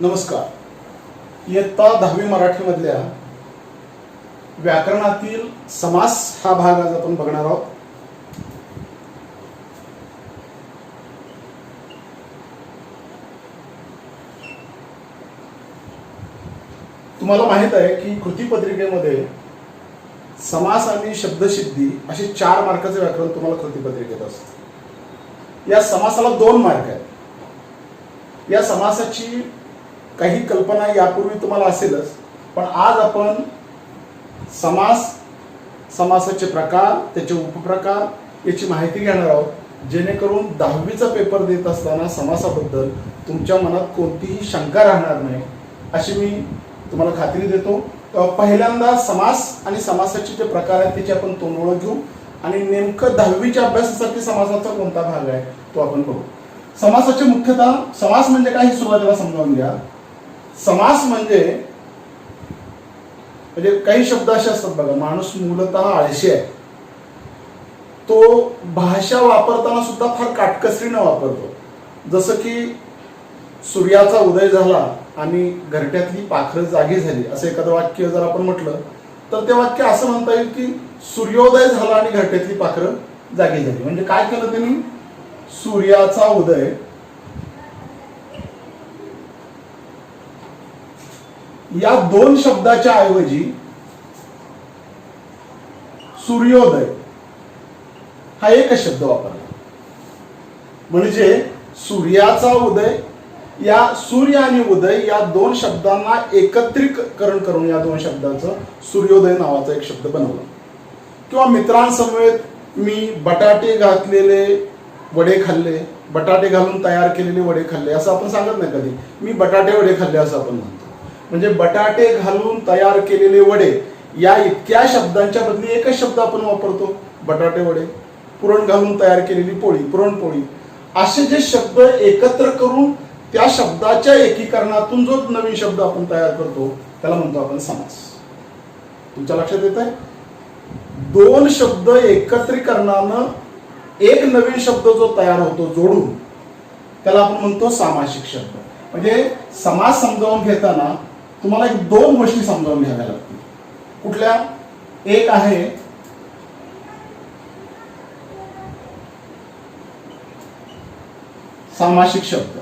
नमस्कार. इयत्ता 10वी मराठीमधल्या व्याकरणातील समास हा भाग आज आपण बघणार आहोत. तुम्हाला माहित आहे की कृतीपत्रिकेमध्ये समास आणि शब्दसिद्धी असे 4 मार्काचे व्याकरण तुम्हाला कृतीपत्रिकेत असते. या समासाला 2 मार्क आहेत. या समासाची काही कल्पना यापूर्वी तुम्हाला असेलच, पण आज आपण समास, समासाचे प्रकार, त्याचे उपप्रकार याची माहिती घेणार आहोत, जेणेकरून 10वीचा पेपर देत असताना समासाबद्दल तुमच्या मनात कोणतीही शंका राहणार नाही अशी मी तुम्हाला खात्री देतो. पहिल्यांदा समास आणि समासाचे जे प्रकार आहेत त्याची आपण तोंडओळख घेऊ आणि नेमकं 10वीच्या अभ्यासासाठी समासाचा कोणता भाग आहे तो आपण बघू. समासाचे मुख्यतः समास म्हणजे काय हे सुरुवातीला समजावून घ्या. समास म्हणजे काही शब्द असे असतात बघा, माणूस मूलतः आळशी आहे, तो भाषा वापरताना सुद्धा फार काटकसरीने वापरतो. जसं की सूर्याचा उदय झाला आणि घरट्यातली पाखरं जागी झाली असं एखादं वाक्य जर आपण म्हटलं तर ते वाक्य असं म्हणता येईल की सूर्योदय झाला आणि घरट्यातली पाखरं जागी झाली. म्हणजे काय केलं त्यांनी? सूर्याचा उदय या 2 शब्दाच्या ऐवजी सूर्योदय हा एकच शब्द वापरला. म्हणजे सूर्याचा उदय, या सूर्य आणि उदय या 2 शब्दांना एकत्रीकरण करून या 2 शब्दाचं सूर्योदय नावाचा एक शब्द बनवला. किंवा मित्रांसमवेत मी बटाटे घातलेले वडे खाल्ले, बटाटे घालून तयार केलेले वडे खाल्ले असं आपण सांगत नाही कधी. मी बटाटे वडे खाल्ले असं आपण म्हणतो. म्हणजे बटाटे घालून तयार केलेले वडे या इतक्या शब्दांच्या बदली एकच शब्द आपण वापरतो, बटाटे वडे. पुरण घालून तयार केलेली पोळी, पुरणपोळी. असे जे शब्द एकत्र करून त्या शब्दाच्या एकीकरणातून जो नवीन शब्द आपण तयार करतो त्याला म्हणतो आपण समास. तुमच्या लक्षात येत आहे? 2 शब्द एकत्रीकरणानं एक नवीन शब्द जो तयार होतो जोडून त्याला आपण म्हणतो सामासिक शब्द. म्हणजे समास समजावून घेताना तुम्हाला 2 गोष्टी समजावून घ्याव्या लागतील. कुठल्या? एक आहे सामासिक शब्द.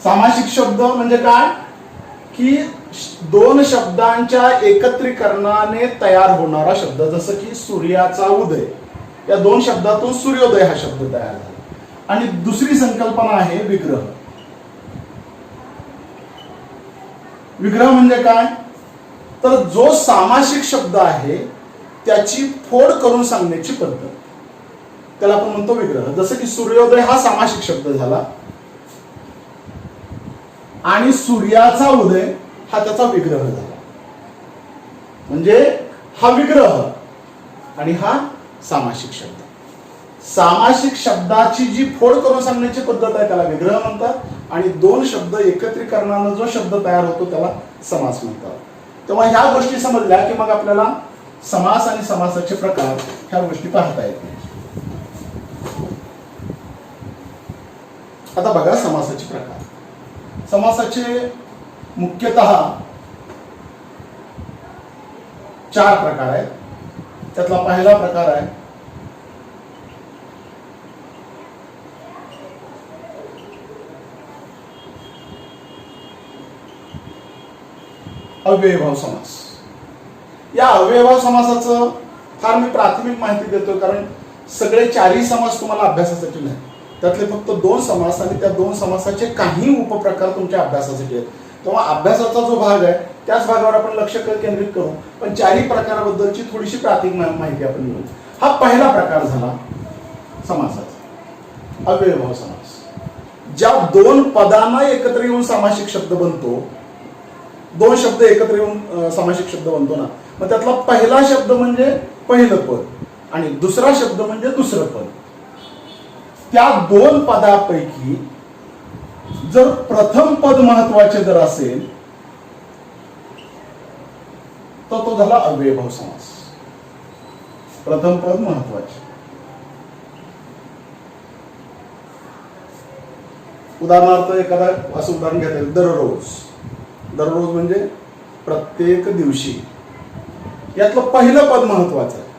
सामासिक शब्द म्हणजे काय? की 2 शब्दांच्या एकत्रीकरणाने तयार होणारा शब्द. जसं की सूर्याचा उदय, या 2 शब्दातून सूर्योदय हा शब्द तयार झाला. आणि दुसरी संकल्पना आहे विग्रह. विग्रह म्हणजे काय? तर जो सामासिक शब्द आहे त्याची फोड करून सांगण्याची पद्धत, त्याला आपण म्हणतो विग्रह. जसं की सूर्योदय हा सामासिक शब्द झाला आणि सूर्याचा उदय हा त्याचा विग्रह झाला. म्हणजे हा विग्रह आणि हा सामासिक शब्द. सामासिक शब्दाची जी फोड करून सांगण्याची पद्धत आहे त्याला विग्रह म्हणतात आणि 2 शब्द एकत्रीकरणानं जो शब्द तयार होतो त्याला समास म्हणतात. तेव्हा ह्या गोष्टी समजल्या की मग आपल्याला समास आणि समासाचे प्रकार ह्या गोष्टी पाहता येतील. आता बघा समासाचे प्रकार. समासाचे मुख्यतः 4 प्रकार आहेत. त्यातला पहिला प्रकार आहे अव्ययभाव समास. या अव्ययभाव समासाचं फार मी प्राथमिक माहिती देतो कारण सगळे 4ही समास तुम्हाला अभ्यासासाठी नाही. त्यातले फक्त 2 समास आणि त्या 2 समासाचे काही उपप्रकार तुमच्या अभ्यासासाठी आहेत. तेव्हा अभ्यासाचा जो भाग आहे त्याच भागावर आपण लक्ष केंद्रित करू, पण 4ही प्रकाराबद्दलची थोडीशी प्राथमिक माहिती आपण घेऊ. हा पहिला प्रकार झाला समासाचा, अव्ययभाव समास. ज्या 2 पदांना एकत्र येऊन सामासिक शब्द बनतो, 2 शब्द एकत्र येऊन सामासिक शब्द बनतो ना, मग त्यातला पहिला शब्द म्हणजे पहिलं पद आणि दुसरा शब्द म्हणजे दुसरं पद. त्या 2 पदापैकी जर प्रथम पद महत्वाचे जर असेल तर तो झाला अव्ययभाव समास. प्रथम पद महत्वाचे. उदाहरणार्थ एखादा असं उदाहरण घेता येईल, दररोज. दररोज म्हणजे प्रत्येक दिवशी. यातलं पहिलं पद महत्वाचं आहे.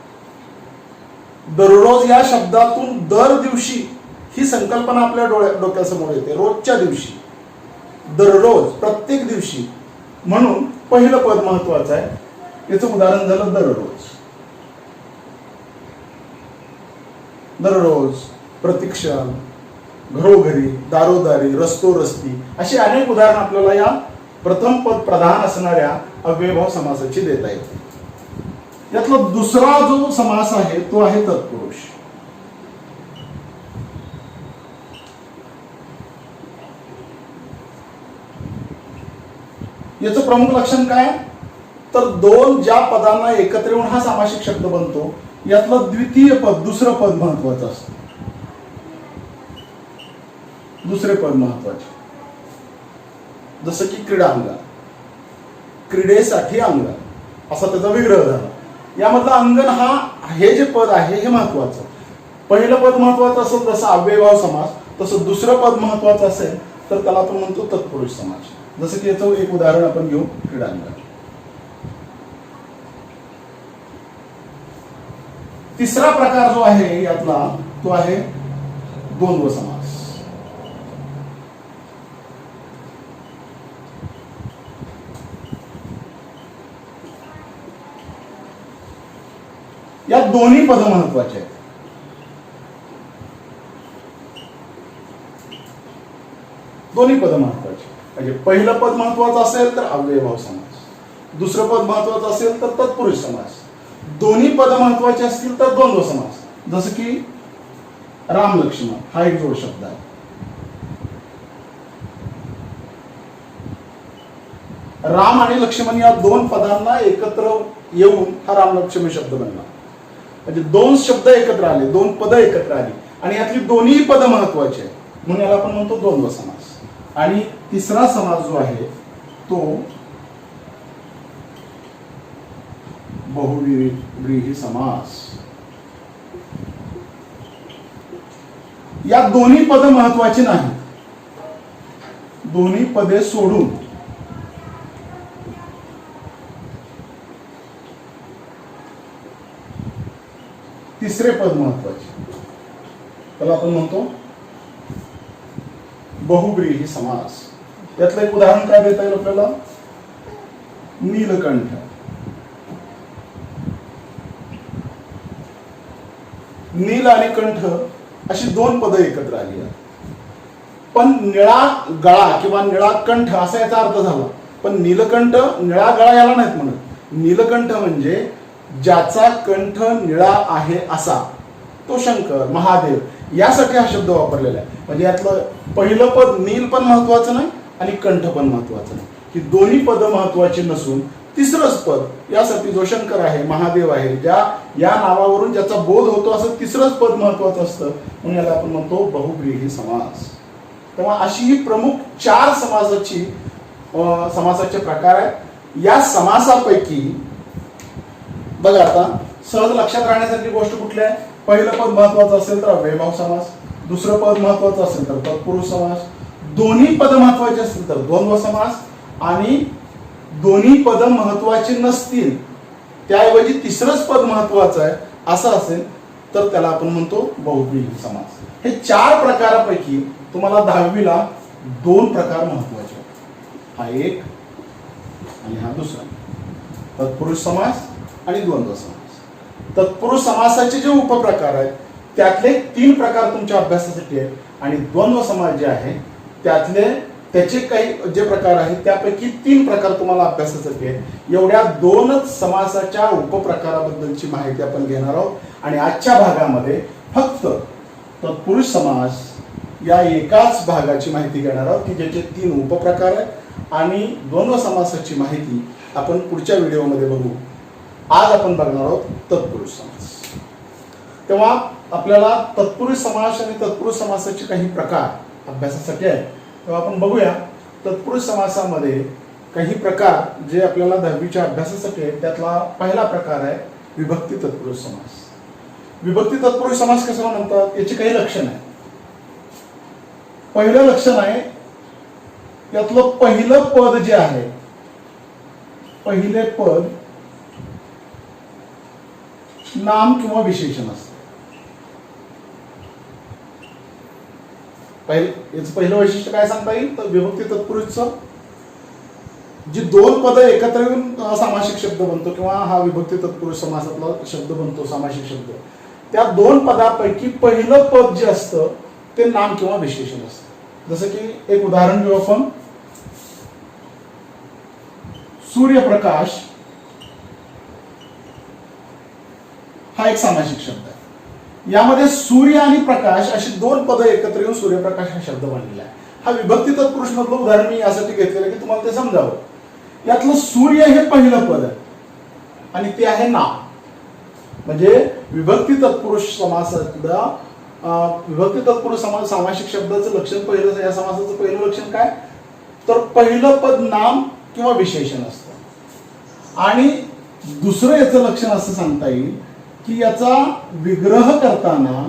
दररोज या शब्दातून दर दिवशी ही संकल्पना आपल्या डोक्यासमोर येते. रोजच्या दिवशी, दररोज, प्रत्येक दिवशी, म्हणून पहिलं पद महत्वाचं आहे. याचं उदाहरण झालं दररोज. दररोज, प्रतिक्षण, घरोघरी, दारोदारी, रस्तोरस्ती, अशी अनेक उदाहरणं आपल्याला या प्रथम पद प्रधान असणाऱ्या अव्ययभाव समासाची देता येते. यातला दुसरा जो समास आहे तो आहे तत्पुरुष. याचं प्रमुख लक्षण काय? तर दोन ज्या पदांना एकत्र येऊन हा सामासिक शब्द बनतो, यातलं द्वितीय पद, दुसरं पद महत्वाचं असतं. दुसरे पद महत्वाचे. जसं की क्रीडांगण, क्रीडेसाठी अंगण, असा त्याचा विग्रह झाला. यामधला अंगण हे जे पद आहे हे महत्वाचं. पहिलं पद महत्वाचं असेल जसं अव्ययभाव समास, तसं दुसरं पद महत्वाचं असेल तर त्याला आपण म्हणतो तत्पुरुष समास. जसं की याचं एक उदाहरण आपण घेऊ, क्रीडांगण. तिसरा प्रकार जो आहे यातला तो आहे द्वंद्व समास. या दोन्ही पद महत्वाचे आहेत. दोन्ही पद महत्वाचे. म्हणजे पहिलं पद महत्वाचं असेल तर अव्ययभाव समास, दुसरं पद महत्वाचं असेल तर तत्पुरुष समास, दोन्ही पद महत्वाचे असतील तर द्वंद्व समास. जसं की राम लक्ष्मण हा एक जोड शब्द आहे. राम आणि लक्ष्मण या दोन पदांना एकत्र येऊन हा राम लक्ष्मण शब्द बनला. म्हणजे दोन शब्द एकत्र आले, दोन पद एकत्र आली आणि यातली दोन्ही पद महत्वाची आहे, म्हणून याला आपण म्हणतो द्वंद्व समास. आणि तिसरा समास जो आहे तो बहुव्रीही समास. या दोन्ही पद महत्वाची नाही, दोन्ही पदे सोडून तिसरे पद महत्वाचे, त्याला आपण म्हणतो बहुव्रीही समास. यातलं एक उदाहरण काय देता येईल आपल्याला? नीलकंठ. नील आणि कंठ अशी दोन पद एकत्र आली आहेत. पण निळा गळा किंवा निळा कंठ असा याचा अर्थ झाला. पण नीलकंठ निळा गळा याला नाहीत म्हणत. नीलकंठ म्हणजे ज्याचा कंठ निळा आहे असा, तो शंकर, महादेव, यासाठी हा शब्द वापरलेला आहे. म्हणजे यातलं पहिलं पद नील पण महत्वाचं नाही आणि कंठ पण महत्वाचं नाही. ही दोन्ही पद महत्वाची नसून तिसरंच पद, यासाठी जो शंकर आहे, महादेव आहे, ज्या या नावावरून ज्याचा बोध होतो असं तिसरंच पद महत्वाचं असतं, म्हणून याला आपण म्हणतो बहुव्रीही समास. तेव्हा अशी ही प्रमुख चार समासाचे प्रकार आहेत. या समासापैकी बघा आता सहज लक्षात राहण्यासारखी गोष्ट कुठली आहे? पहिलं पद महत्वाचं असेल तर अव्ययभाव समास, दुसरं पद महत्वाचं असेल तर तत्पुरुष समास, दोन्ही पद महत्वाचे असतील तर द्वंद्व समास, आणि दोन्ही पद महत्वाचे नसतील त्याऐवजी तिसरंच पद महत्वाचं आहे असं असेल तर त्याला आपण म्हणतो बहुव्रीही समास. हे चार प्रकारापैकी तुम्हाला 10वीला दोन प्रकार महत्वाचे, हा एक आणि हा दुसरा, तत्पुरुष समास आणि द्वंद्व समास. तत्पुरुष समासाचे जे उपप्रकार आहेत त्यातले 3 प्रकार तुमच्या अभ्यासासाठी आहेत आणि द्वंद्व समास जे आहे त्याचे काही जे प्रकार आहेत त्यापैकी 3 प्रकार तुम्हाला अभ्यासासाठी आहेत. एवढ्या 2च समासाच्या उपप्रकाराबद्दलची माहिती आपण घेणार आहोत आणि आजच्या भागामध्ये फक्त तत्पुरुष समास या एकाच भागाची माहिती घेणार आहोत की ज्याचे 3 उपप्रकार आहेत आणि द्वंद्व समासाची माहिती आपण पुढच्या व्हिडिओमध्ये बघू. आज आपण बघणार आहोत तत्पुरुष समास. तेव्हा आपल्याला तत्पुरुष समास आणि तत्पुरुष समासाचे काही प्रकार अभ्यासासाठी आहेत. तेव्हा आपण बघूया तत्पुरुष समासामध्ये काही प्रकार जे आपल्याला 10वीच्या अभ्यासासाठी आहेत. त्यातला पहिला प्रकार आहे विभक्ती तत्पुरुष समास. विभक्ती तत्पुरुष समास कशाला म्हणतात याची काही लक्षणं आहेत. पहिलं लक्षण आहे, यातलं पहिलं पद जे आहे, पहिले पद नाम किंवा विशेषण असतं. याचं पहिलं वैशिष्ट्य काय सांगता येईल तर विभक्ती तत्पुरुषचं जी दोन पद एकत्र येऊन सामासिक शब्द बनतो किंवा हा विभक्ती तत्पुरुष समासातला शब्द बनतो सामासिक शब्द, त्या दोन पदापैकी पहिलं पद जे असतं ते नाम किंवा विशेषण असतं. जसं की एक उदाहरण घेऊ आपण, सूर्यप्रकाश हा एक सामासिक शब्द आहे. यामध्ये सूर्य आणि प्रकाश अशी दोन पद एकत्र येऊन सूर्यप्रकाश हा शब्द बनलेला आहे. हा विभक्ती तत्पुरुष मधलं उदाहरण मी यासाठी घेतलेलं की तुम्हाला ते समजावं. यातलं सूर्य हे पहिलं पद आहे आणि ते आहे नाम. म्हणजे विभक्ती तत्पुरुष समासातला विभक्ती तत्पुरुष समास सामासिक शब्दाचं लक्षण पहिलं, या समासाचं पहिलं लक्षण काय तर पहिलं पद नाम किंवा विशेषण असतं. आणि दुसरं याचं लक्षण असं सांगता येईल की याचा विग्रह करताना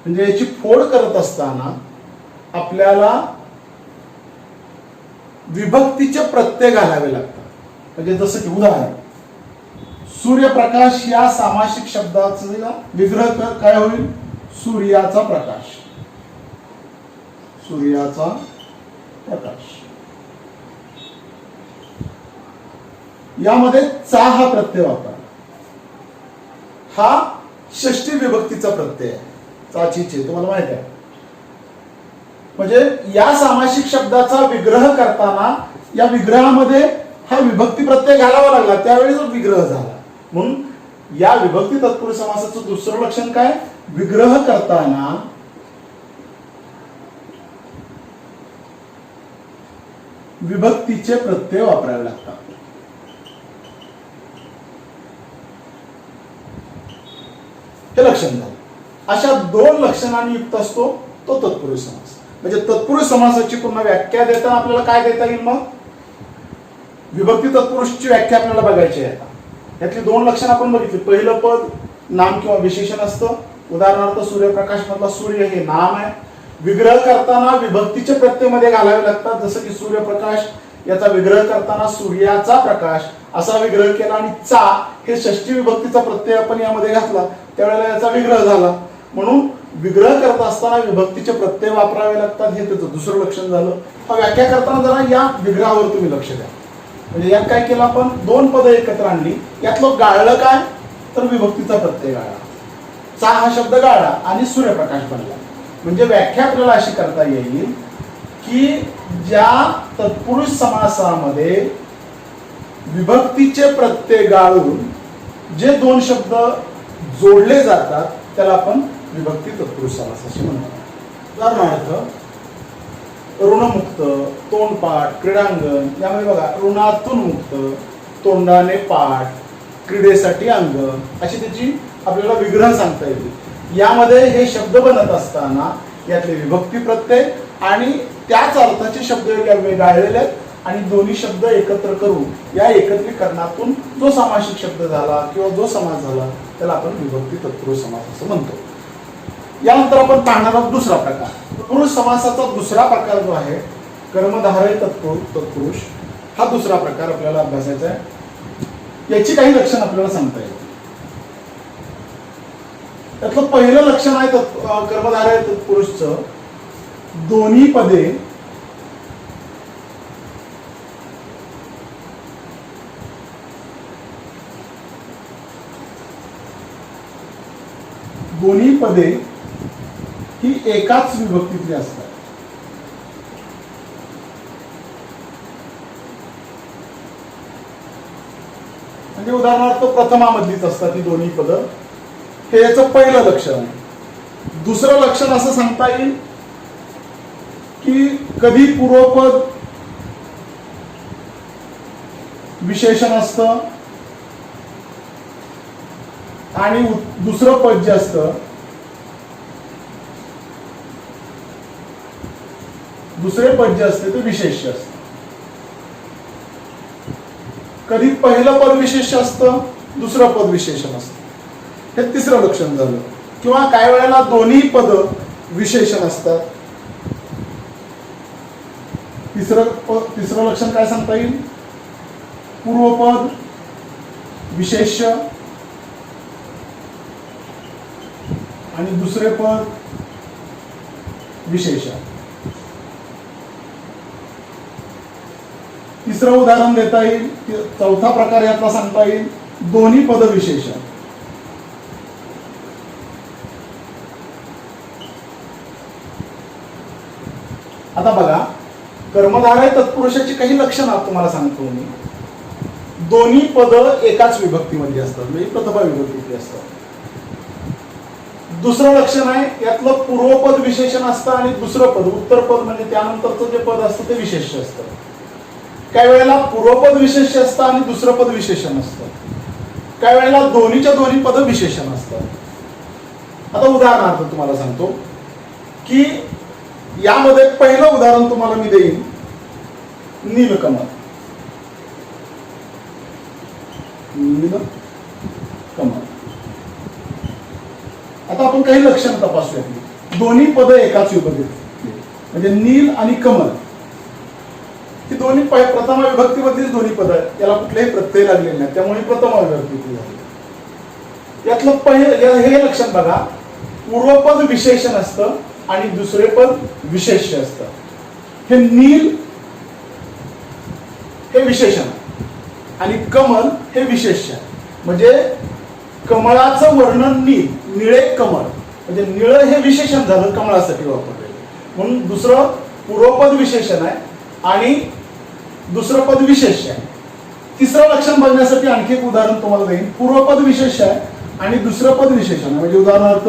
म्हणजे याची फोड करत असताना आपल्याला विभक्तीचे प्रत्यय घालावे लागतात. म्हणजे जसं की उदाहरण, सूर्यप्रकाश या सामासिक शब्दाचा विग्रह काय होईल सूर्याचा प्रकाश, सूर्याचा प्रकाश. यामध्ये चा हा प्रत्यय वापरा, हा षष्ठी विभक्तीचा प्रत्यय आहे, चाचीचे तुम्हाला माहित आहे. म्हणजे या सामासिक शब्दाचा विग्रह करताना या विग्रहामध्ये हा विभक्ती प्रत्यय घालावा लागला, त्यावेळी जो विग्रह झाला. म्हणून या विभक्ती तत्पुरुष समासाचं दुसरं लक्षण काय, विग्रह करताना विभक्तीचे प्रत्यय वापरावे लागतात. हे लक्षण झालं. अशा दोन लक्षणांनी युक्त असतो तो तत्पुरुष समास. म्हणजे तत्पुरुष समासाची पूर्ण व्याख्या देताना आपल्याला काय देता येईल, मग विभक्ती तत्पुरुषची व्याख्या आपल्याला बघायची आहे. यातली दोन लक्षण आपण बघितली. पहिलं पद नाम किंवा विशेषण असतं. उदाहरणार्थ सूर्यप्रकाश मधला सूर्य हे नाम आहे. विग्रह करताना विभक्तीचे प्रत्यय मध्ये घालावे लागतात. जसं की सूर्यप्रकाश याचा विग्रह करताना सूर्याचा प्रकाश असा विग्रह केला आणि चा हे षष्ठी विभक्तीचा प्रत्यय आपण यामध्ये घातला, त्यावेळेला याचा विग्रह झाला. म्हणून विग्रह करत असताना विभक्तीचे प्रत्यय वापरावे लागतात, हे त्याचं दुसरं लक्षण झालं. हा व्याख्या करताना जरा या विग्रहावर तुम्ही लक्ष द्या. म्हणजे यात काय केलं आपण, दोन पद एकत्र आणली, यातलं गाळलं काय तर विभक्तीचा प्रत्यय गाळला, चा हा शब्द गाळला आणि सूर्यप्रकाश बनला. म्हणजे व्याख्या आपल्याला अशी करता येईल की ज्या तत्पुरुष समासामध्ये विभक्तीचे प्रत्यय गाळून जे दोन शब्द जोडले जातात त्याला आपण विभक्ती तत्पुरुष समास असे म्हणतो. उदाहरणार्थ ऋणमुक्त, तोंडपाठ, क्रीडांगण. यामध्ये बघा, ऋणातून मुक्त, तोंडाने पाठ, क्रीडेसाठी अंगण, अशी त्याची आपल्याला विग्रह सांगता येईल. यामध्ये हे शब्द बनत असताना यातले विभक्ती प्रत्यय आणि त्याच अर्थाचे शब्द गाळलेले आहेत आणि दोन्ही शब्द एकत्र करून या एकत्रीकरणातून जो सामासिक शब्द झाला किंवा जो समास झाला त्याला आपण विभक्ती तत्पुरुष समास असं म्हणतो. यानंतर आपण पाहणार आहोत दुसरा प्रकार. पुरुष समासाचा दुसरा प्रकार जो आहे कर्मधारय तत्पुरुष, हा दुसरा प्रकार आपल्याला अभ्यासायचा आहे. याची काही लक्षण आपल्याला सांगता येईल. त्यातलं पहिलं लक्षण आहे कर्मधारय तत्पुरुषचं, दोन्ही पदे ही एकाच विभक्तीतली असतात. म्हणजे उदाहरणार्थ प्रथमामधलीच असतात ही दोन्ही पदं, हे याचं पहिलं लक्षण आहे. दुसरं लक्षण असं सांगता येईल की कधी पूर्वपद विशेषण असतं आणि दुसरं पद जे असतं दुसरे पद जे असते ते विशेष्य असतं. कधी पहिलं पद विशेष्य असतं, दुसरं पद विशेषण असतं. हे तिसरं लक्षण झालं. किंवा काही वेळेला दोन्ही पद विशेषण असतात. तिसरं लक्षण काय सांगता येईल? पूर्वपद विशेष्य आणि दुसरे पद विशेषण. तिसरं उदाहरण देता येईल. चौथा प्रकार यातला सांगता येईल दोन्ही पद विशेषण. आता बघा, कर्मधारय तत्पुरुषाची काही लक्षणं तुम्हाला सांगतो मी. दोन्ही पद एकाच विभक्तीमध्ये असतात, म्हणजे प्रथमा विभक्तीतली असतात. दुसरं लक्षण आहे यातलं पूर्वपद विशेषण असतं आणि दुसरं पद उत्तर पद म्हणजे त्यानंतरचं जे पद असतं ते विशेष्य असतं. काही वेळेला पूर्वपद विशेष्य असतं आणि दुसरं पद विशेषण असतं. काही वेळेला दोन्हीच्या दोन्ही पद विशेषण असतात. आता उदाहरणार्थ तुम्हाला सांगतो की यामध्ये पहिलं उदाहरण तुम्हाला मी देईन नीलकमल. नीलकमल. आता आपण काही लक्षणं तपासूया. दोन्ही पद एकाच विभक्तीत, म्हणजे नील आणि कमल ही दोन्ही प्रथमा विभक्तीमधलीच दोन्ही पद आहेत. याला कुठलेही प्रत्यय लागलेले नाही, त्यामुळे प्रथमा विभक्तीतली झाली. यातलं हे लक्षण बघा, पूर्वपद विशेषण असतं आणि दुसरे पद विशेष्य असतं. हे नील हे विशेषण आणि कमल हे विशेष्य. म्हणजे कमळाचं वर्णन नील, निळे कमळ, म्हणजे निळ हे विशेषण झालं कमळासाठी वापरलेलं, म्हणून दुसरं पूर्वपद विशेषण आहे आणि दुसरं पद विशेष्य आहे. तिसरं लक्षण बघण्यासाठी आणखी एक उदाहरण तुम्हाला देईन. पूर्वपद विशेष्य आहे आणि दुसरं पद विशेषण आहे. म्हणजे उदाहरणार्थ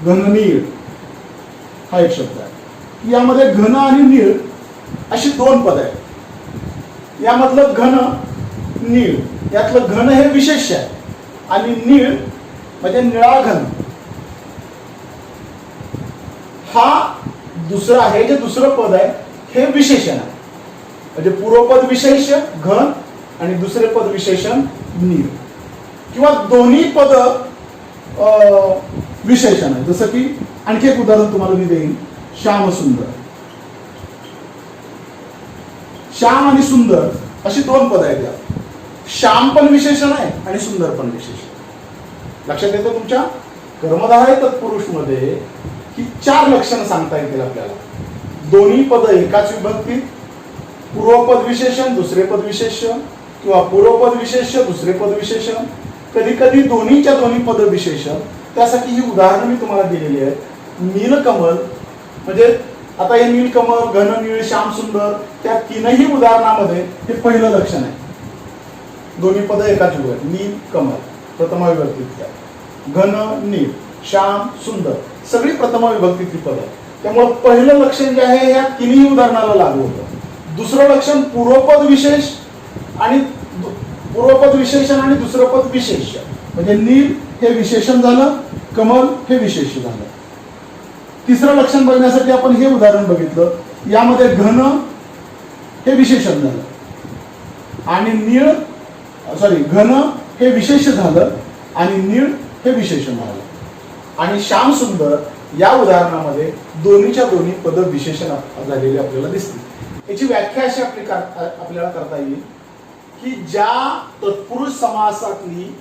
घननीळ हा एक शब्द आहे. यामध्ये घन आणि नीळ अशी दोन पद आहेत. यामधलं घन नीळ यातलं घन हे विशेष्य आहे आणि नीळ म्हणजे निळा घन हा दुसरा आहे. जे दुसरं पद आहे हे विशेषण आहे. म्हणजे पूर्वपद विशेष्य घन आणि दुसरे पद विशेषण नीळ, किंवा दोन्ही पद विशेषण आहे. जसं की आणखी एक उदाहरण तुम्हाला मी देईन, श्याम सुंदर. श्याम आणि सुंदर अशी दोन पद आहेत. यात श्याम पण विशेषण आहे आणि सुंदर पण विशेषण. लक्षात येतं तुमच्या कर्मधारय तत्पुरुष मध्ये ही चार लक्षणं सांगता येतील आपल्याला. दोन्ही पद एकाच विभक्तीत, पूर्वपद विशेषण दुसरे पद विशेष्य, किंवा पूर्वपद विशेष्य दुसरे पद विशेषण, कधी कधी दोन्हीच्या दोन्ही पद विशेषण. त्यासाठी ही उदाहरणं मी तुम्हाला दिलेली आहेत. नीलकमल म्हणजे आता हे नीलकमल, घन, नीळ, श्याम सुंदर त्या तीनही उदाहरणामध्ये हे पहिलं लक्षण आहे. दोन्ही पद एकाच विभक्ती. नील कमल प्रथमा विभक्तीतली आहे, घन नील श्याम सुंदर सगळी प्रथमा विभक्तीतली पद आहे. त्यामुळे पहिलं लक्षण जे आहे या तिन्ही उदाहरणाला लागू होतं. दुसरं लक्षण पूर्वपद विशेष आणि पूर्वपद विशेषण आणि दुसरं पद विशेष्य, म्हणजे नील हे विशेषण झालं, कमल हे विशेष्य झालं. तिसरं लक्षण बघण्यासाठी आपण हे उदाहरण बघितलं. यामध्ये घन हे विशेषण झालं आणि नीळ घन हे विशेष्य झालं आणि नीळ हे विशेषण झालं. आणि श्याम सुंदर या उदाहरणामध्ये दोन्हीच्या दोन्ही पद विशेषण झालेले आपल्याला दिसतील. याची व्याख्या अशी आपल्याला करता येईल की ज्या तत्पुरुष समासातली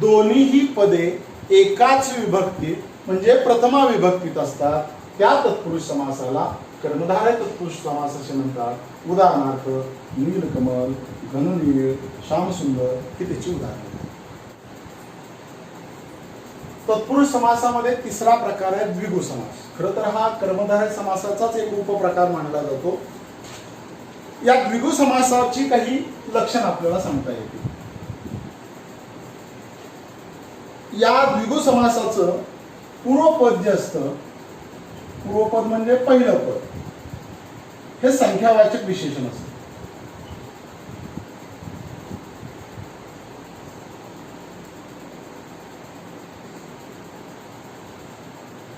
दोन्हीही पदे एकाच विभक्तीत म्हणजे प्रथमा विभक्तीत असतात त्या तत्पुरुष समासाला कर्मधारय तत्पुरुष समास असे म्हणतात. उदाहरणार्थ नीलकमल, घननीळ, श्यामसुंदर ही त्याची उदाहरणे. तत्पुरुष समासामध्ये तिसरा प्रकार आहे द्विगु समास. खरं तर हा कर्मधारय समासाचाच एक उपप्रकार मानला जातो. या द्विगु समासाची काही लक्षण आपल्याला सांगता येतील. या द्विगु समासाचं पूर्वपद जे असतं, पूर्वपद म्हणजे पहिलं पद, हे संख्यावाचक विशेषण असतं.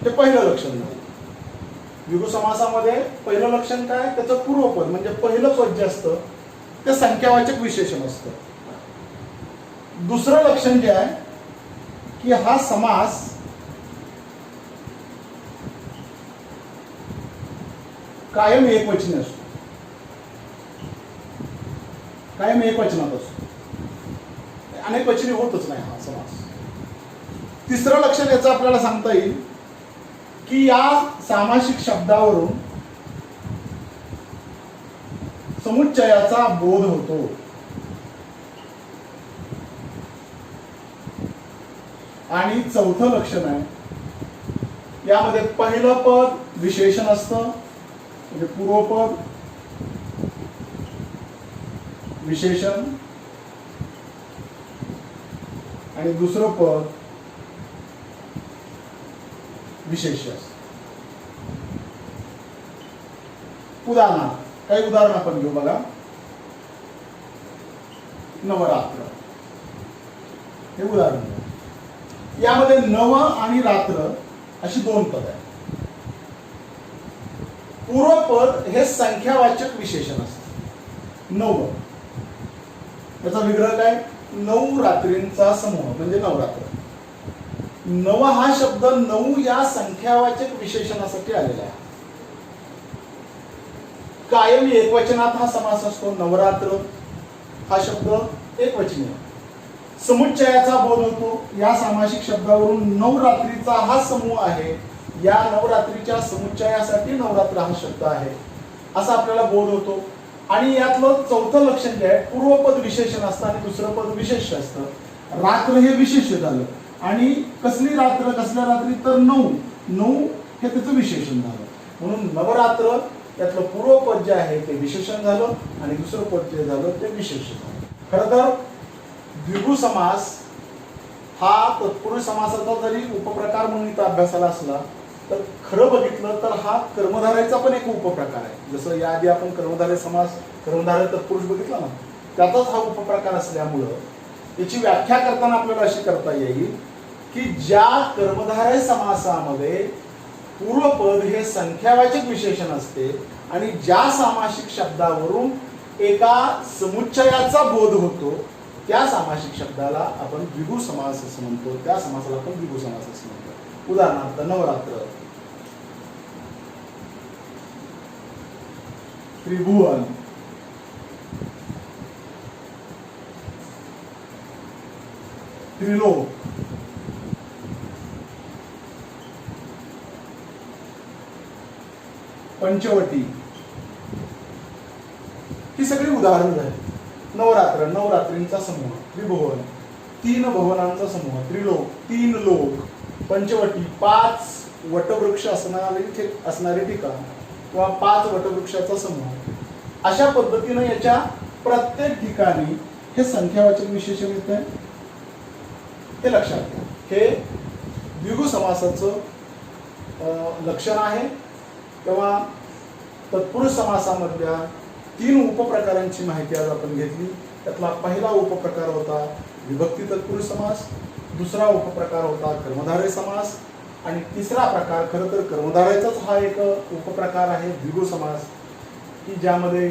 हे पहिलं लक्षण झालं. द्विगु समासामध्ये पहिलं लक्षण काय, त्याचं पूर्वपद म्हणजे पहिलं पद जे असतं ते संख्यावाचक विशेषण असतं. दुसरं लक्षण जे आहे की हा समास कायम एकवचनी असतो, कायम एकवचनात असतो, अनेक वचनी होतच नाही हा समास. तिसरं लक्षण याचं आपल्याला सांगता येईल की या सामासिक शब्दावरून समुच्चयाचा बोध होतो. आणि चौथं लक्षण आहे, यामध्ये पहिलं पद विशेषण असतं, म्हणजे पूर्वपद विशेषण, आणि दुसरं पद विशेष्य असतं. उदाहरणार्थ काही उदाहरण आपण घेऊ बघा. नवरात्र हे उदाहरण. यामध्ये नव आणि रात्र अशी दोन पद आहेत. पूर्वपद हे संख्यावाचक विशेषण असतं. नव याचा विग्रह काय? 9 रात्रींचा समूह म्हणजे नवरात्र. नव हा शब्द 9 या संख्यावाचक विशेषणासाठी आलेला आहे. कायम एकवचनात हा समास असतो. नवरात्र हा शब्द एकवचनी आहे. समुच्चयाचा बोध होतो. या सामासिक शब्दावरून नवरात्रीचा हा समूह आहे. या नवरात्रीच्या समुच्चयासाठी नवरात्र हा शब्द आहे असा आपल्याला बोध होतो. आणि यातलं चौथं लक्षण जे आहे, पूर्वपद विशेषण असतं आणि दुसरं पद विशेष असतं. रात्र हे विशेष झालं. आणि कसली रात्र, कसल्या रात्री, तर 9 हे त्याचं विशेषण झालं. म्हणून नवरात्र यातलं पूर्वपद जे आहे ते विशेषण झालं आणि दुसरं पद जे झालं ते विशेषण झालं. खरं तर द्विगु समास हा तत्पुरुष समासाचा जरी उपप्रकार म्हणून इथं अभ्यासाला असला तर खरं बघितलं तर हा कर्मधारयाचा पण एक उपप्रकार आहे. जसं याआधी आपण कर्मधारय समास, कर्मधारय तत्पुरुष बघितला ना, त्याचाच हा उपप्रकार असल्यामुळं याची व्याख्या करताना आपल्याला अशी करता येईल की ज्या कर्मधारय समासामध्ये पूर्वपद हे संख्यावाचक विशेषण असते आणि ज्या सामासिक शब्दावरून एका समुच्चयाचा बोध होतो त्या सामासिक शब्दाला आपण द्विगु समास असं म्हणतो. त्या समासाला आपण द्विगु समास असं म्हणतो. उदाहरणार्थ नवरात्र, त्रिभुवन, त्रिलोक, पंचवटी ही सगळी उदाहरण झाली. नवरात्र, नवरात्रींचा समूह. त्रिभुवन, 3 भुवनांचा समूह. त्रिलोक, 3 लोक. पंचवटी, 5 वटवृक्ष असणारे ठिकाण किंवा 5 वटवृक्षाचा समूह. अशा पद्धतीनं याच्या प्रत्येक ठिकाणी हे संख्यावाचक विशेषण येते. हे लक्षात घ्या. हे द्विगु समासाचं लक्षण आहे. तेव्हा तत्पुरुष समासामधल्या 3 उपप्रकारांची माहिती आज आपण घेतली. त्यातला पहिला उपप्रकार होता विभक्ती तत्पुरुष समास, दुसरा उपप्रकार होता कर्मधारय समास आणि तिसरा प्रकार खरं तर कर्मधारयाचाच हा एक उपप्रकार आहे द्विगु समास, की ज्यामध्ये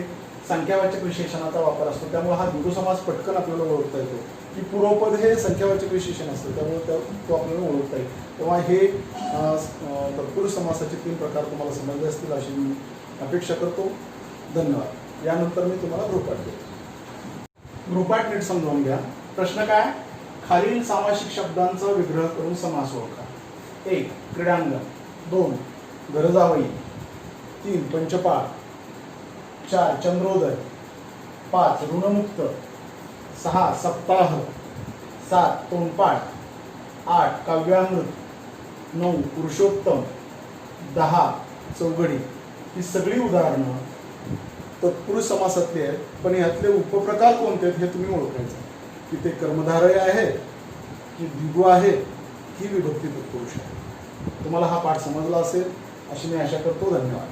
संख्यावाचक विशेषणाचा वापर असतो. त्यामुळे हा द्विगु समास पटकन आपल्याला ओळखता येतो की पूर्वपद हे संख्यावाचक विशेषण असतं, त्यामुळे तो आपल्याला ओळखता येईल. तेव्हा हे तत्पुरुष समासाचे 3 प्रकार तुम्हाला समजले असतील अशी मी अपेक्षा करतो. धन्यवाद. यानंतर मी तुम्हाला गृहपाठ देतो. गृहपाठ नीट समजावून घ्या. प्रश्न काय? खालील सामासिक शब्दांचा विग्रह करून समास ओळखा. 1 क्रीडांगण, 2 गरजावई, 3 पंचपाळ, 4 चंद्रोदय, 5 ऋणमुक्त, 6 सप्ताह, 7 तोंडपाठ, 8 काव्यामृत, 9 पुरुषोत्तम, 10 चौघडी. ही सगळी उदाहरणं तत्पुरुष समासातली आहेत. पण यातले उपप्रकार कोणते आहेत हे तुम्ही ओळखायचं की ते कर्मधारय आहे की द्विगु आहे की विभक्ती तत्पुरुष आहे. तुम्हाला हा पाठ समजला असेल अशी मी आशा करतो. धन्यवाद.